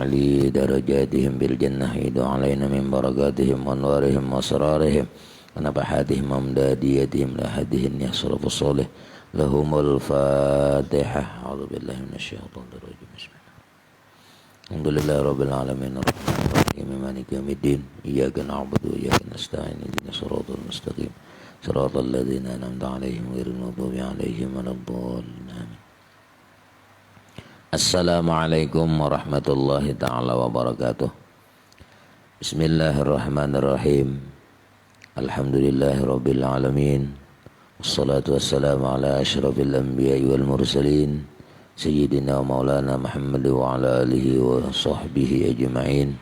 لي درجاتهم بالجنة عيد علينا من بركاتهم وأنوارهم وأسرارهم ونفحاتهم وأمداديتهم لأحدهم يصرف الصالح لهم الفاتحة. أعوذ بالله من الشيطان الرجيم. بسم الله. الحمد لله رب العالمين الرحمن الرحيم مالك يوم الدين إياك نعبد وإياك نستعين اهدنا الصراط المستقيم صراط الذين أنعمت عليهم غير المغضوب عليهم ولا الضالين آمين. Assalamualaikum warahmatullahi ta'ala wabarakatuh. Bismillahirrahmanirrahim. Alhamdulillahi rabbil alamin. Wassalatu wassalamu ala ashrafil anbiya'i wal mursalin Sayyidina wa maulana Muhammad wa ala alihi wa sahbihi ajma'in.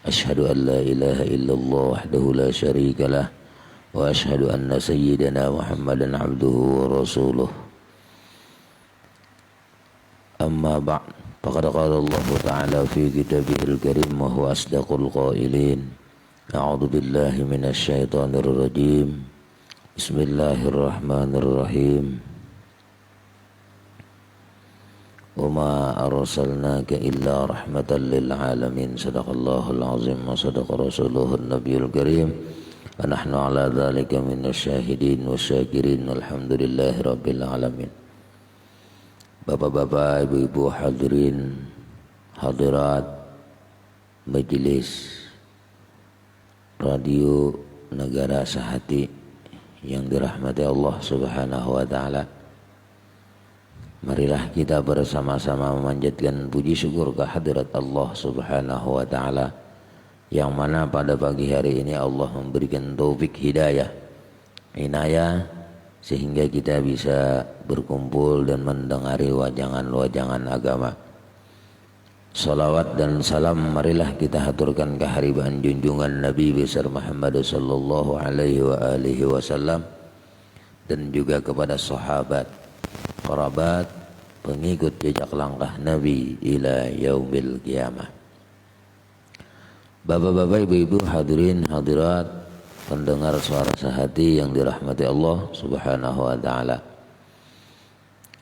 Ashhadu an la ilaha illallah wahdahu la syarika lah wa ashhadu anna sayyidina Muhammadan abduhu wa rasuluh. Amma ba'd, faqad qala Allah Ta'ala fi kitabihil karim wa huwa asdaqul qailin. A'udzu billahi minasy syaithanir rajim. Bismillahirrahmanirrahim. Wa ma arsalnaka illa rahmatan lil alamin. Shadaqallahul azim wa shadaqa rasuluhun nabiyul karim. Wa nahnu ala dzalika minasyahidin wasyakirin. Alhamdulillahi rabbil alamin. Bapak-bapak, ibu-ibu, hadirin, hadirat majelis radio Negara Sehati yang dirahmati Allah Subhanahu wa ta'ala. Marilah kita bersama-sama memanjatkan puji syukur kehadirat Allah Subhanahu wa ta'ala, yang mana pada pagi hari ini Allah memberikan taufik hidayah, inayah, sehingga kita bisa berkumpul dan mendengari wajangan-wajangan agama. Salawat dan salam marilah kita haturkan kehadiran junjungan Nabi besar Muhammad sallallahu alaihi wa alihi wasallam, dan juga kepada sahabat, kerabat, pengikut jejak langkah Nabi ila yaumil qiyamah. Bapak-bapak, ibu-ibu, hadirin, hadirat, pendengar suara sehati yang dirahmati Allah Subhanahu wa ta'ala.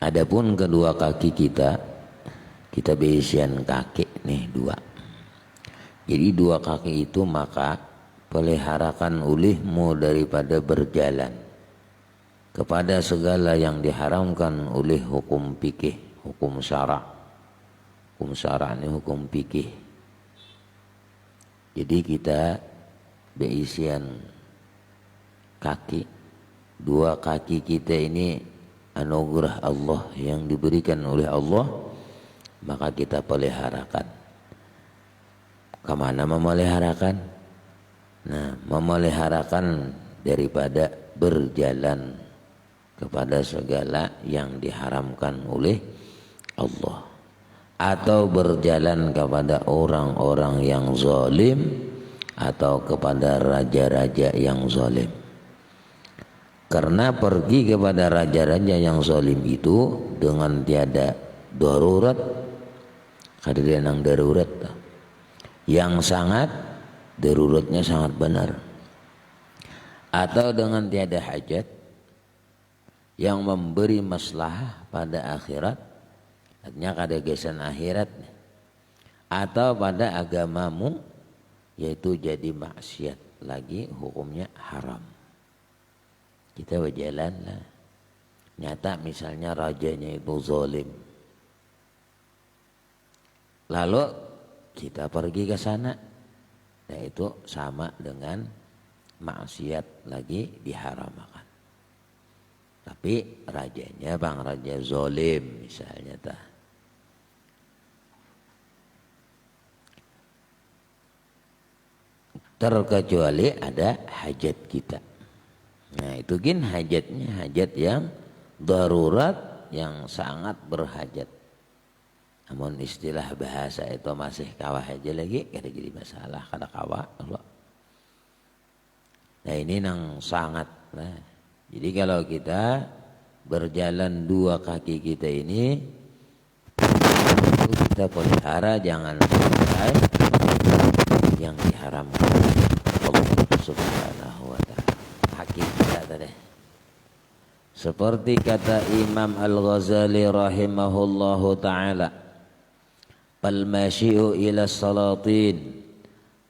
Adapun kedua kaki kita berisian kaki nih dua. Jadi dua kaki itu maka peliharakan ulihmu daripada berjalan kepada segala yang diharamkan oleh hukum fikih, hukum syara'. Hukum syara' ini hukum fikih. Jadi kita berisian kaki, dua kaki kita ini anugerah Allah yang diberikan oleh Allah, maka kita peliharakan. Kemana memeliharakan? Nah, memeliharakan daripada berjalan kepada segala yang diharamkan oleh Allah, atau berjalan kepada orang-orang yang zalim, atau kepada raja-raja yang zalim. Karena pergi kepada raja-raja yang zalim itu dengan tiada darurat, kehadiran yang darurat, yang sangat daruratnya sangat benar, atau dengan tiada hajat yang memberi maslahah pada akhirat, artinya kedegesan akhirat, atau pada agamamu, yaitu jadi maksiat lagi, hukumnya haram. Kita berjalan lah, nyata misalnya rajanya itu zalim, lalu kita pergi ke sana, nah itu sama dengan maksiat lagi, diharamkan. Tapi rajanya bang raja zalim misalnya tah, terkecuali ada hajat kita. Nah itu kan hajatnya hajat yang darurat, yang sangat berhajat. Namun istilah bahasa itu masih kawah aja lagi, kada jadi masalah, kada kawah Allah. Nah ini nang sangat. Nah, jadi kalau kita berjalan dua kaki kita ini, itu kita pelihara jangan sampai yang diharamkan Allah Subhanahu wa ta'ala. Hakim kita tadi. Seperti kata Imam Al-Ghazali rahimahullahu ta'ala, fal masyi'u ila salatin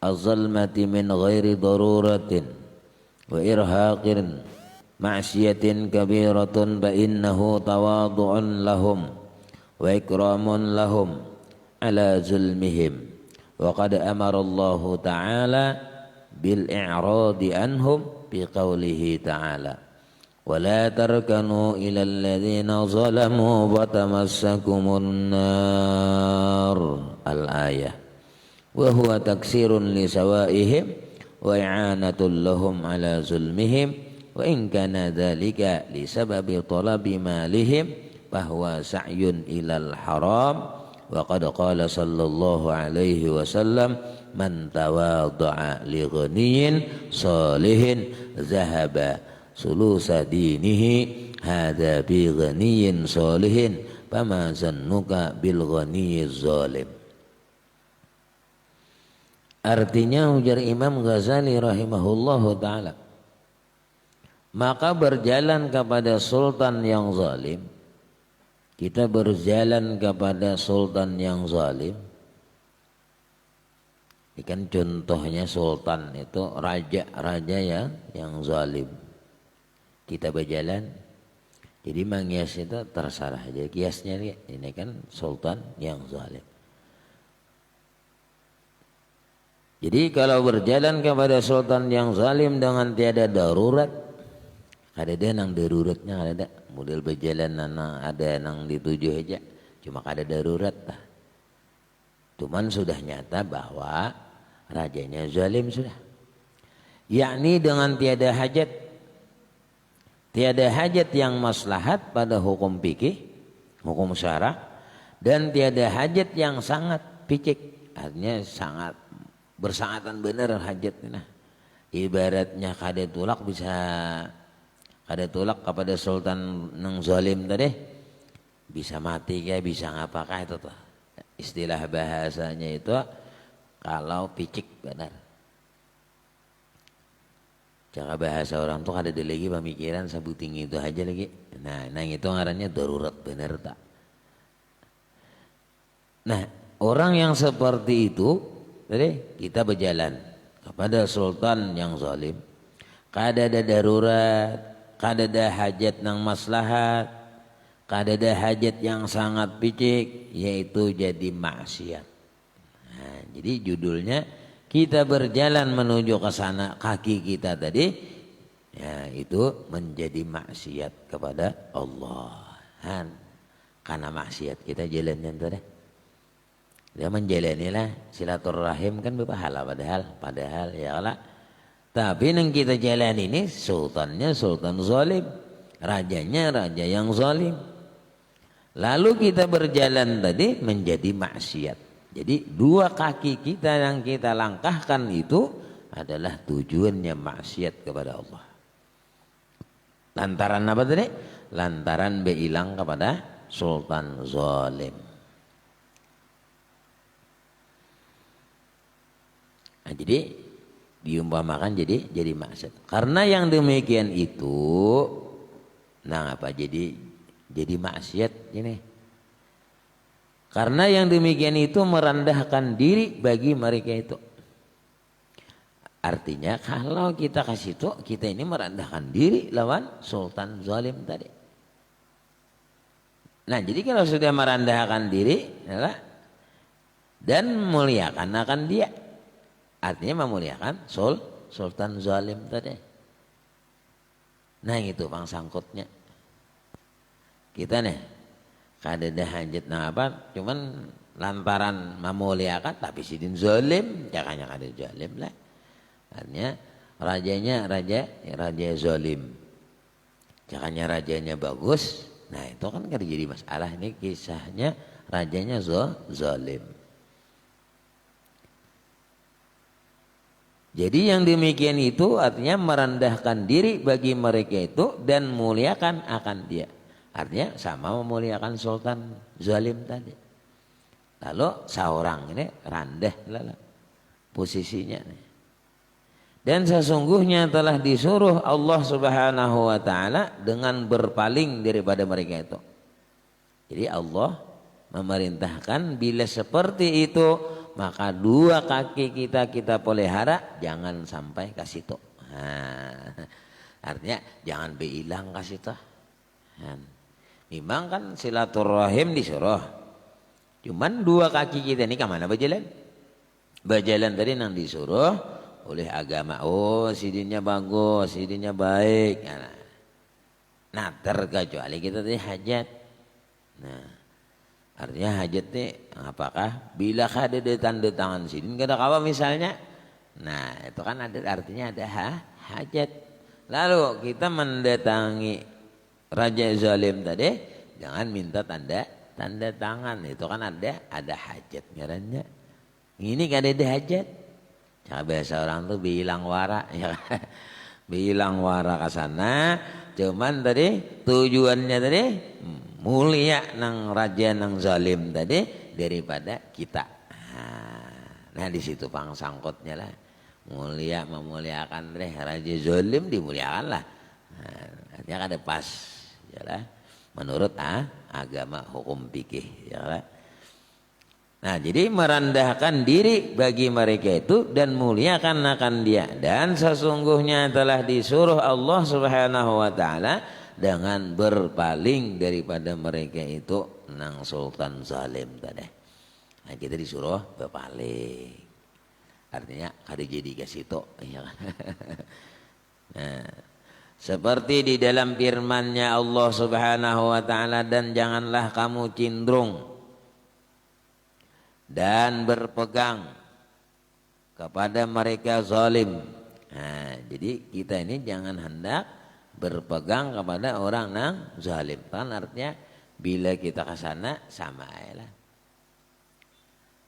az-zalmati min ghairi daruratin wa irhaqin ma'siyatin kabiratun fa innahu tawadu'un lahum wa ikramun lahum ala zulmihim wa qad amara Allah ta'ala bil i'radi anhum bi qawlihi ta'ala wa la tarkanu ila alladhina zalamu wa tamassakumun nar al-ayah wa huwa taksirun li sawaihim wa i'anatul lahum ala zulmihim wa in kana dhalika li sababi talabi malihim bahwa sa'yun ilal haram wa qad qala sallallahu alaihi wasallam man tawadha'a li ghaniyyin salihin zahaba sulusa dinihi hadza bi ghaniyyin salihin fama zannuka bil ghaniyyiz zalim. Artinya ujar Imam Ghazali rahimahullahu taala, maka berjalan kepada sultan yang zalim, kita berjalan kepada sultan yang zalim. Ini kan contohnya sultan itu raja yang zalim. Kita berjalan, jadi mengias itu terserah aja kiasnya. Ini kan sultan yang zalim. Jadi kalau berjalan kepada sultan yang zalim dengan tiada darurat, ada nang daruratnya ada model berjalan ada nang dituju aja cuma ada darurat lah. Cuman sudah nyata bahwa rajanya zalim sudah, yakni dengan tiada hajat yang maslahat pada hukum fikih, hukum syara, dan tiada hajat yang sangat picik, artinya sangat bersangatan benar hajatnya. Ibaratnya kada tulak bisa ada tolak kepada sultan nang zalim tadi, bisa mati kayak bisa ngapakah itu tuh istilah bahasanya itu kalau picik benar. Cara bahasa orang tuh ada lagi pemikiran sabuting itu aja lagi. Nah itu ngarannya darurat benar tak. Nah orang yang seperti itu tadi kita berjalan kepada sultan yang zalim, kada ada darurat, kada ada hajat nang maslahat, kada ada hajat yang sangat picik, yaitu jadi maksiat. Nah, jadi judulnya kita berjalan menuju ke sana, kaki kita tadi ya itu menjadi maksiat kepada Allah. Karena maksiat kita jalannya tadi. Dia menjalanilah silaturahim kan berpahala padahal ya Allah. Tapi yang kita jalan ini sultannya sultan zalim, rajanya raja yang zalim. Lalu kita berjalan tadi menjadi maksiat. Jadi dua kaki kita yang kita langkahkan itu adalah tujuannya maksiat kepada Allah. Lantaran apa tadi? Lantaran beilang kepada sultan zalim. Nah, jadi diumpamakan jadi maksiat. Karena yang demikian itu, nah apa jadi maksiat ini? Karena yang demikian itu merendahkan diri bagi mereka itu. Artinya kalau kita kasih itu, kita ini merendahkan diri lawan sultan zalim tadi. Nah jadi kalau sudah merendahkan diri dan muliakan akan dia, artinya memuliakan sultan zalim tadi. Nah itu bang sangkutnya. Kita nih kada ada hajat nah apa, cuman lantaran memuliakan tapi sidin zalim, jangannya kada zalim lah. Artinya rajanya raja zalim, jangannya rajanya bagus. Nah itu kan kada jadi masalah. Ini kisahnya rajanya zalim. Jadi yang demikian itu artinya merendahkan diri bagi mereka itu dan muliakan akan dia. Artinya sama memuliakan sultan zalim tadi. Lalu seorang ini rendah posisinya. Dan sesungguhnya telah disuruh Allah Subhanahu wa taala dengan berpaling daripada mereka itu. Jadi Allah memerintahkan bila seperti itu maka dua kaki kita pelihara, jangan sampai kasih to. Nah, artinya jangan hilang kasih to. Memang kan silaturahim disuruh. Cuman dua kaki kita ini kemana berjalan? Berjalan tadi nang disuruh oleh agama. Oh, sidinnya bagus, sidinnya baik. Nah, terkecuali kita tadi hajat. Nah, artinya hajat nih apakah bila ada tanda tangan sidin kada kawa misalnya. Nah, itu kan ada artinya ada hajat. Lalu kita mendatangi raja zalim tadi, jangan minta tanda tangan. Itu kan ada hajat ngarannya. Ini kan ada hajat. Cara biasa orang tuh bilang wara ya. Bilang wara ke sana, cuman tadi tujuannya tadi mulia nang raja nang zalim tadi daripada kita. Nah di situ pangsangkutnya lah. Mulia memuliakan deh raja zalim dimuliakan lah. Artinya kan ada pas ya lah. Menurut agama hukum fikih ya lah. Nah jadi merendahkan diri bagi mereka itu dan muliakan akan dia, dan sesungguhnya telah disuruh Allah Subhanahu wa taala dengan berpaling daripada mereka itu nang sultan zalim tadi. Nah kita disuruh berpaling, artinya kada jadi ke situ ya. Nah, seperti di dalam firman-Nya Allah Subhanahu wa taala, dan janganlah kamu cenderung dan berpegang kepada mereka zalim. Nah, jadi kita ini jangan hendak berpegang kepada orang yang zalim. Kan artinya bila kita ke sana sama lah.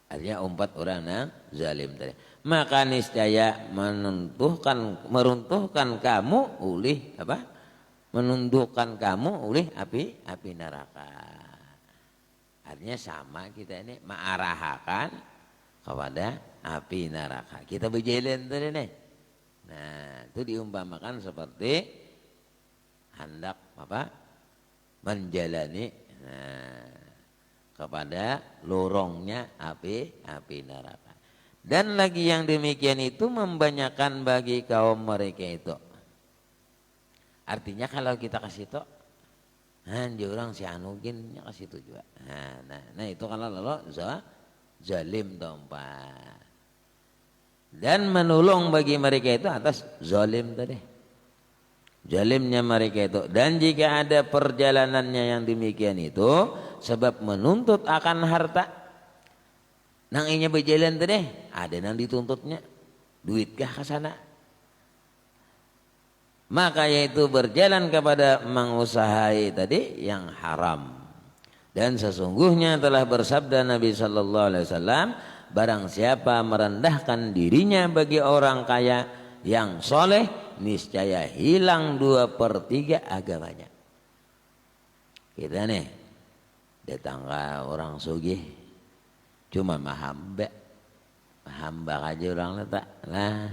Artinya umpat orang yang zalim tadi. Maka niscaya meruntuhkan kamu oleh apa? Menundukkan kamu oleh api neraka. Artinya sama kita ini mengarahkan kepada api neraka. Kita berjalan tadi nih. Nah, itu diumpamakan seperti hendak apa? Menjalani kepada lorongnya api neraka. Dan lagi yang demikian itu membanyakan bagi kaum mereka itu. Artinya kalau kita kasih itu, orang si anugin nya kasih itu juga. Nah itu kalau lalu zalim tempat. Dan menolong bagi mereka itu atas zalim tadi. Zalimnya mereka itu. Dan jika ada perjalanannya yang demikian itu sebab menuntut akan harta, nang inya berjalan tadi ada nang dituntutnya duitkah ke sana, maka yaitu berjalan kepada mengusahai tadi yang haram. Dan sesungguhnya telah bersabda Nabi sallallahu alaihi wasallam, barang siapa merendahkan dirinya bagi orang kaya yang soleh, niscaya hilang 2/3 agamanya. Kita nih tetangga orang sugih cuma mahamba aja orang letak lah,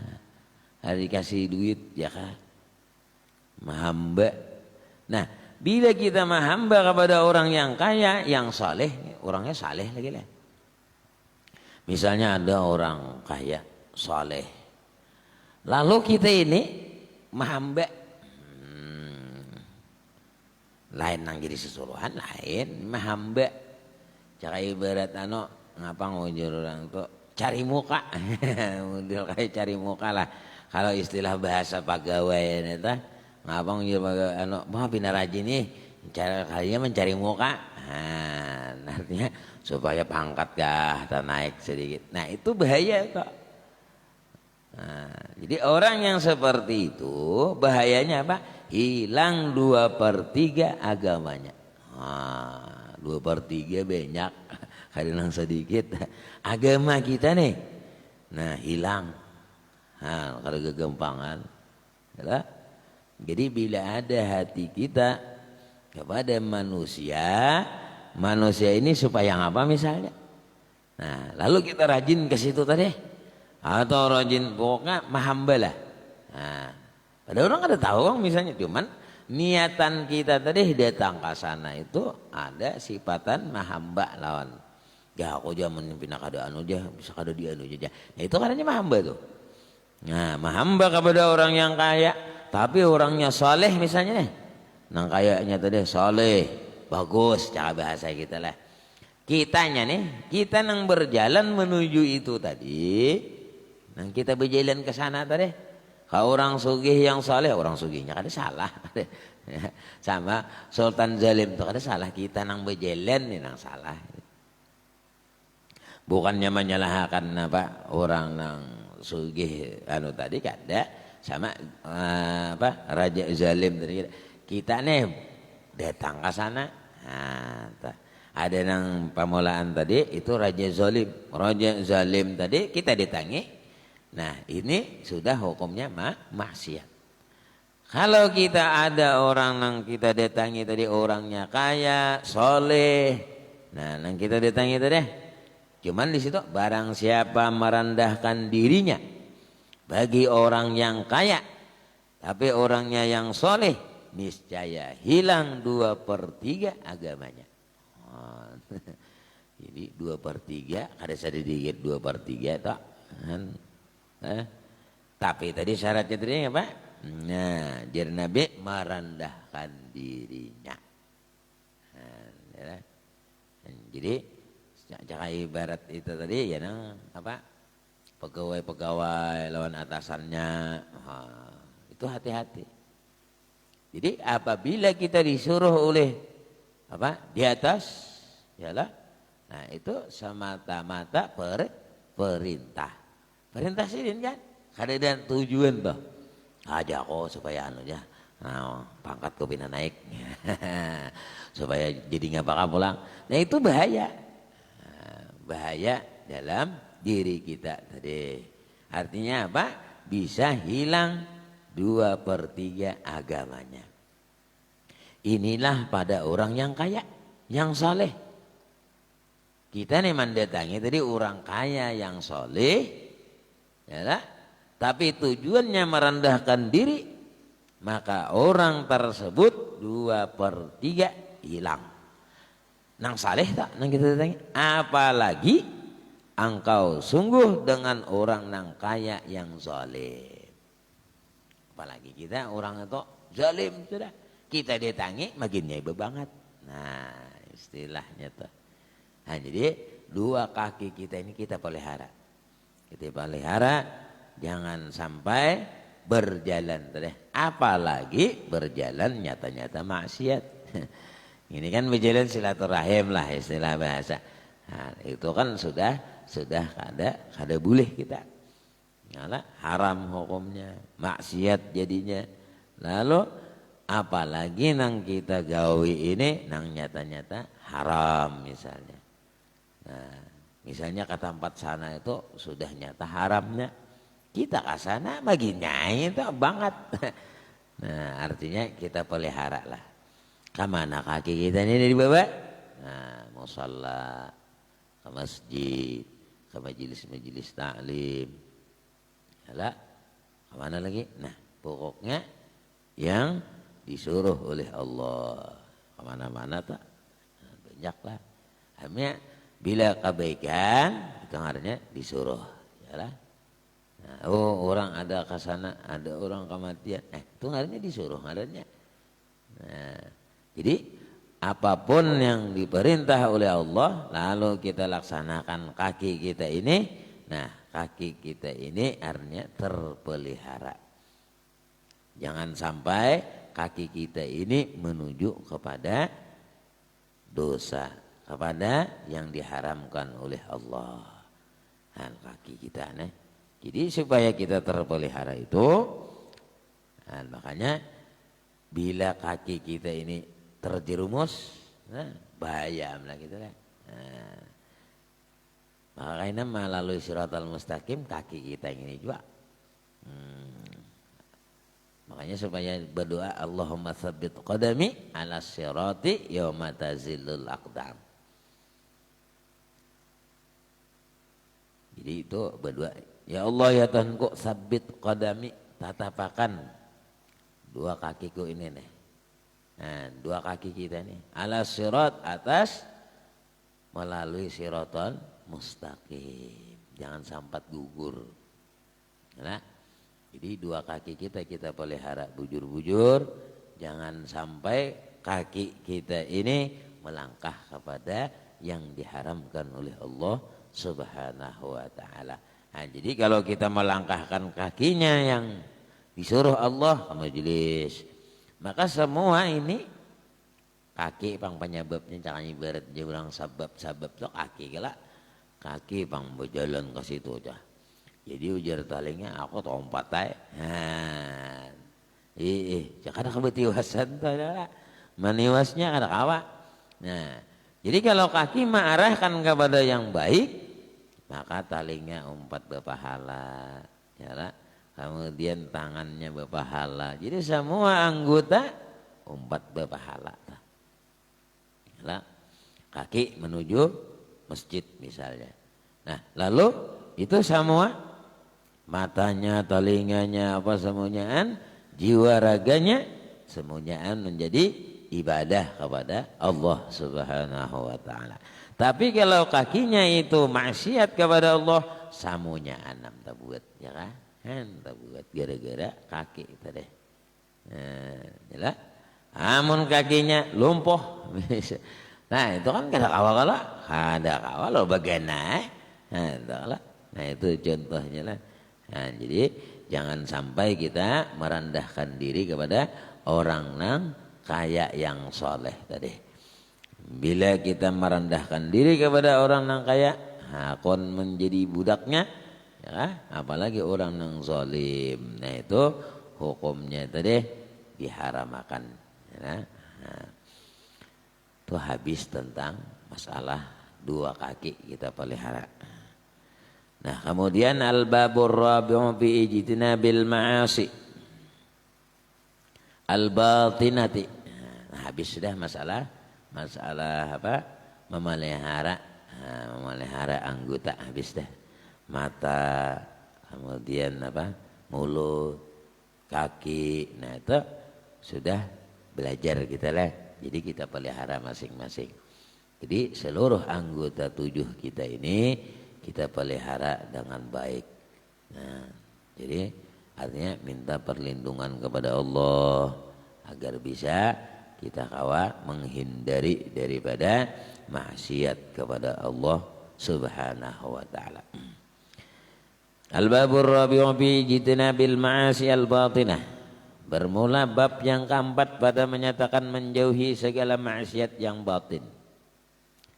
hari dikasih duit ya kan mahamba. Nah, bila kita mahamba kepada orang yang kaya, yang saleh, orangnya saleh lagi lah. Misalnya ada orang kaya, saleh. Lalu kita ini mahamba, lain nang jadi sesuruhan, lain mahamba. Cara ibarat ngapa ngujur orang itu cari muka, model kayak cari muka lah. Kalau istilah bahasa pegawai itu ngabang juga pindah rajin nih cara kalinya mencari muka. Nah, artinya supaya pangkat atau naik sedikit. Nah itu bahaya kok. Nah, jadi orang yang seperti itu bahayanya apa? Hilang 2/3 agamanya. 2/3 banyak, kadang sedikit. Agama kita nih, nah hilang. Kalau kegempangan, ya. Jadi bila ada hati kita kepada manusia ini supaya apa misalnya? Nah, lalu kita rajin ke situ tadi, atau rajin pokoknya mahamba lah. Nah, ada orang kada tahu misalnya, cuman niatan kita tadi datang ke sana itu ada sifatan mahamba lawan. Ya aku aja memimpin keadaan aja bisa kada dia anu aja. Nah itu karena mahamba tuh. Nah mahamba kepada orang yang kaya, tapi orangnya soleh misalnya nih, nang kayaknya tadi soleh, bagus cara bahasa kita lah. Kitanya nih, kita nang berjalan menuju itu tadi, nang kita berjalan ke sana tadi, kalau orang sugih yang soleh, orang sugihnya kada salah, sama Sultan Zalim tuh kada salah, kita nang berjalan nih nang salah. Bukannya menyalahkan apa orang nang sugih anu tadi kada, sama apa Raja Zalim tadi kita nih datang ke sana. Nah, ada nang pamulaan tadi itu Raja Zalim. Raja Zalim tadi kita ditangi. Nah ini sudah hukumnya maksiat. Kalau kita ada orang nang kita datangi tadi orangnya kaya, soleh. Nah nang kita datangi tadi. Cuman di situ barang siapa merendahkan dirinya bagi orang yang kaya. Tapi orangnya yang soleh. Niscaya hilang 2/3 agamanya. Jadi 2/3 ada sedikit 2/3 tak tapi tadi syaratnya tadi apa? Nah jadi Nabi merendahkan dirinya. Nah, jadi jangan ibarat itu tadi ya nah, apa pegawai-pegawai lawan atasannya itu hati-hati. Jadi apabila kita disuruh oleh apa di atas yalah, nah itu semata-mata perintah sih kan kada ada tujuan toh aja kok supaya anu ya pangkat kau bina naik supaya jadi nggak bakal pulang. Nah itu bahaya dalam diri kita tadi. Artinya apa? Bisa hilang 2/3 agamanya. Inilah pada orang yang kaya, yang soleh. Kita nih mendatangi tadi orang kaya yang soleh, ya, tapi tujuannya merendahkan diri, maka orang tersebut 2/3 hilang. Nang saleh tak? Nang kita datangi. Apalagi engkau sungguh dengan orang nang kaya yang zalim. Apalagi kita orang itu zalim sudah. Kita datangi makin nyaiba banget. Nah istilahnya tuh. Nah jadi 2 kaki kita ini kita pelihara. Kita pelihara jangan sampai berjalan. Apalagi berjalan nyata-nyata maksiat. Ini kan berjalan silaturahim lah istilah bahasa. Nah, itu kan sudah kada boleh kita. Nah, haram hukumnya, maksiat jadinya. Lalu apalagi nang kita gawi ini nang nyata-nyata haram misalnya. Nah, misalnya ke tempat sana itu sudah nyata haramnya. Kita ke sana baginya itu banget. Nah, artinya kita pelihara lah. Kemana kaki kita ini dibawa? Nah, musalla, ke masjid, ke majelis-majelis taklim. Yalah, kemana lagi? Nah, pokoknya yang disuruh oleh Allah kemana-mana tak banyak lah. Artinya bila kebaikan itu artinya disuruh, yalah. Nah, orang ada ke sana, ada orang kematian, itu artinya disuruh artinya. Nah, jadi apapun yang diperintah oleh Allah lalu kita laksanakan kaki kita ini, nah kaki kita ini artinya terpelihara. Jangan sampai kaki kita ini menuju kepada dosa, kepada yang diharamkan oleh Allah. Nah, kaki kita nih. Jadi supaya kita terpelihara itu, nah, makanya bila kaki kita ini terjerumus, nah, bahaya lah gitu kan. Nah, makanya melalui siratal mustaqim kaki kita ini juga. Makanya supaya berdoa Allahumma tsabbit qadami ala sirati yauma tazillul aqdam. Jadi itu berdoa, ya Allah ya Tuhanku, sabit qadami, tatapakan 2 kakiku ini nih Nah, dua kaki kita nih ala sirat, atas melalui siratal mustaqim, jangan sampai gugur. Nah, jadi dua kaki kita pelihara bujur-bujur, jangan sampai kaki kita ini melangkah kepada yang diharamkan oleh Allah Subhanahu wa taala. Nah, jadi kalau kita melangkahkan kakinya yang disuruh Allah ke majelis, maka semua ini kaki pang penyebabnya, jangan ibarat dia bilang sabab tuh kaki kala, kaki pang berjalan ke situ aja. Jadi ujar talingnya aku tompat ay. Nah, jangan kebetiwasan tuh adalah maniwasnya kada kawa. Nah, jadi kalau kaki mengarahkan kepada yang baik, maka talingnya umpat berpahala, ya lah. Kemudian tangannya berpahala. Jadi semua anggota umpat berpahala. Ya, kaki menuju masjid misalnya. Nah, lalu itu semua matanya, telinganya, apa semuanya, jiwa raganya semuanya menjadi ibadah kepada Allah Subhanahu wa taala. Tapi kalau kakinya itu maksiat kepada Allah, samunya anam tak buat, ya kan? Tak buat gara-gara kaki itu deh. Nah, amun kakinya lumpuh. Nah, itu kan kada kawal, kada kawal lo bagaimana? Nah, itu contohnya lah. Nah, jadi jangan sampai kita merendahkan diri kepada orang nang kaya yang soleh tadi. Bila kita merendahkan diri kepada orang nang kaya, akan menjadi budaknya, ya, apalagi orang nang zalim. Nah, itu hukumnya tadi diharamakan. Ya. Nah, itu habis tentang masalah dua kaki kita pelihara. Nah, kemudian al-babur rabi'u fi ijtinabil ma'asi al-batinati. Nah, habis sudah masalah apa? Memelihara anggota, habis dah. Mata, kemudian apa? Mulut, kaki. Nah, itu sudah belajar kita lah. Jadi kita pelihara masing-masing. Jadi seluruh anggota tujuh kita ini kita pelihara dengan baik. Nah, jadi artinya minta perlindungan kepada Allah agar bisa kita menghindari daripada maksiat kepada Allah Subhanahu wa taala. Al-babur rabi'u fi jitnabil ma'asi al-batinah. Bermula bab yang keempat pada menyatakan menjauhi segala maksiat yang batin.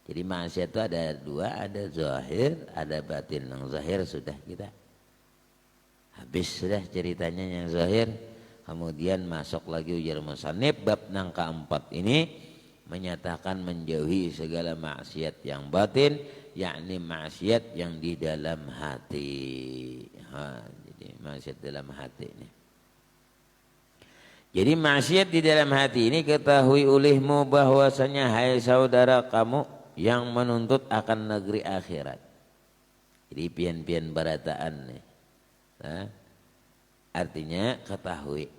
Jadi maksiat itu ada dua, ada zahir, ada batin. Yang zahir sudah kita habis sudah ceritanya yang zahir. Kemudian masuk lagi ujar musannif bab yang keempat ini menyatakan menjauhi segala maksiat yang batin, yakni maksiat yang di dalam hati. Jadi maksiat dalam hati ini. Jadi maksiat di dalam hati ini ketahui olehmu bahwasanya hai saudara kamu yang menuntut akan negeri akhirat. Jadi pian-pian barataan nih. Nah, artinya ketahui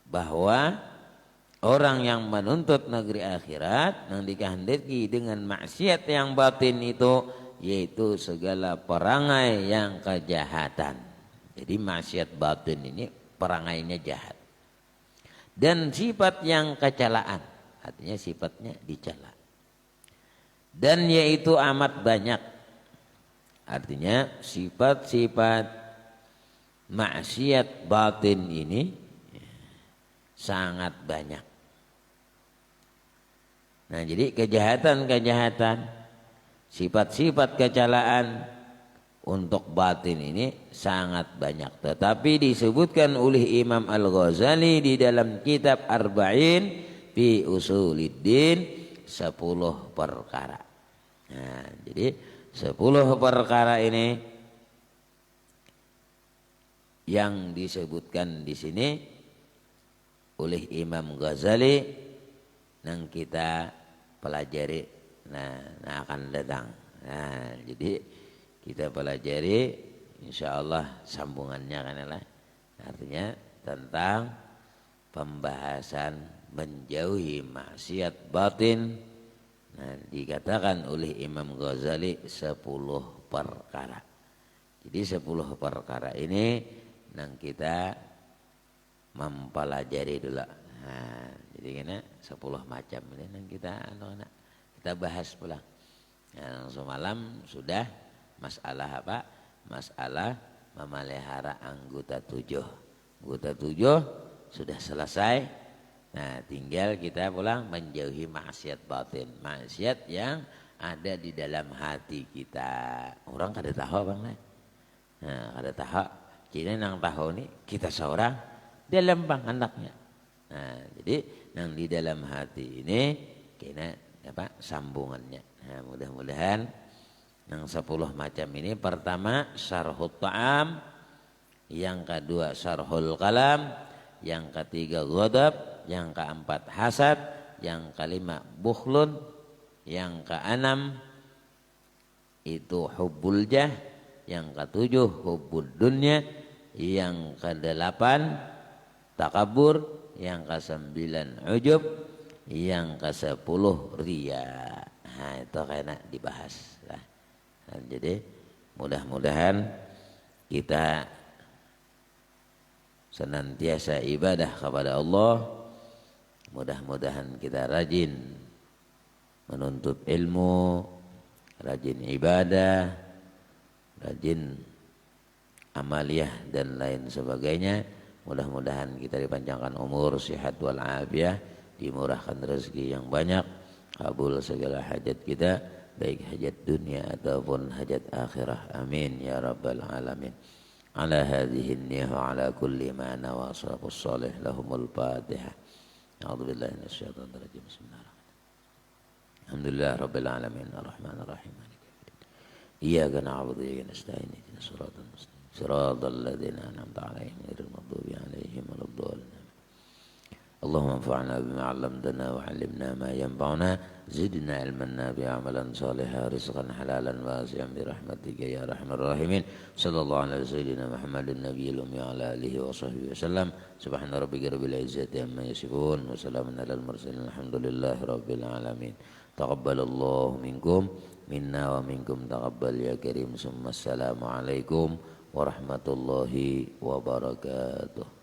bahwa orang yang menuntut negeri akhirat yang dikehendaki dengan maksiat yang batin itu yaitu segala perangai yang kejahatan. Jadi maksiat batin ini perangainya jahat. Dan sifat yang kecelaan, artinya sifatnya dicela. Dan yaitu amat banyak. Artinya sifat-sifat maksiat batin ini sangat banyak. Nah, jadi kejahatan-kejahatan, sifat-sifat kecelaan untuk batin ini sangat banyak. Tetapi disebutkan oleh Imam Al-Ghazali di dalam kitab Arba'in fi Usuluddin 10 perkara. Nah, jadi 10 perkara ini yang disebutkan di sini oleh Imam Ghazali yang kita pelajari. Nah akan datang. Nah, jadi kita pelajari insyaallah sambungannya kan lah. Artinya tentang pembahasan menjauhi maksiat batin. Nah, dikatakan oleh Imam Ghazali 10 perkara. Jadi 10 perkara ini nang kita mempelajari dulu. Nah, jadi kena 10 macam ini nang kita anak-anak kita bahas pula. Nah, semalam sudah masalah apa? Masalah memelihara anggota 7. Anggota 7 sudah selesai. Nah, tinggal kita pulang menjauhi maksiat batin, maksiat yang ada di dalam hati kita. Orang kada tahu bang, nah, kada tahu. Jadi nang tahu ni kita seorang dalam bang anaknya. Nah, jadi nang di dalam hati ini kena apa sambungannya. Nah, mudah-mudahan nang 10 macam ini pertama syarhut ta'am, yang kedua syarhul kalam, yang ketiga ghadab, yang keempat hasad, yang kelima bukhlun, yang keenam itu hubbul jah, yang ketujuh hubbud dunya, yang kedelapan takabur, yang kesembilan ujub, yang kesepuluh riya. Nah, itu kena dibahas. Nah, jadi mudah-mudahan kita senantiasa ibadah kepada Allah. Mudah-mudahan kita rajin menuntut ilmu, rajin ibadah, rajin amaliyah dan lain sebagainya. Mudah-mudahan kita dipanjangkan umur, sehat wal afiah, dimurahkan rezeki yang banyak, kabul segala hajat kita, baik hajat dunia ataupun hajat akhirah. Amin ya rabbal alamin. Ala hadhihi an-niyah wa ala kulli ma nawa salafus salih lahumul fatihah. A'udzu billahi minasyaitonir rajim. Bismillahirrahmanirrahim. Alhamdulillah rabbil alamin arrahmanir rahim maliki yaumiddin. Iyyaka na'budu wa iyyaka nasta'in ihdinas siratal mustaqim siratal ladzina an'amta 'alaihim ghairil maghdubi 'alaihim waladdallin. Allahumma anfa'na bima 'allamtana wa 'allimna ma yanfa'una zidna 'ilman nafi'an 'amalan shalihan rizqan halalan wasi'an bi rahmatika ya arhamar rahimin. Sallallahu alaihi sayyidina Muhammadin nabiyil ummi wa ala alihi wa sahbihi wasallam. Subhana rabbika rabbil izzati amma yasifun wa salamun alal mursalin alhamdulillahi rabbil alamin. Taqabbalallahu minkum minna wa minkum taqabbal ya karim. Assalamu alaikum warahmatullahi wabarakatuh.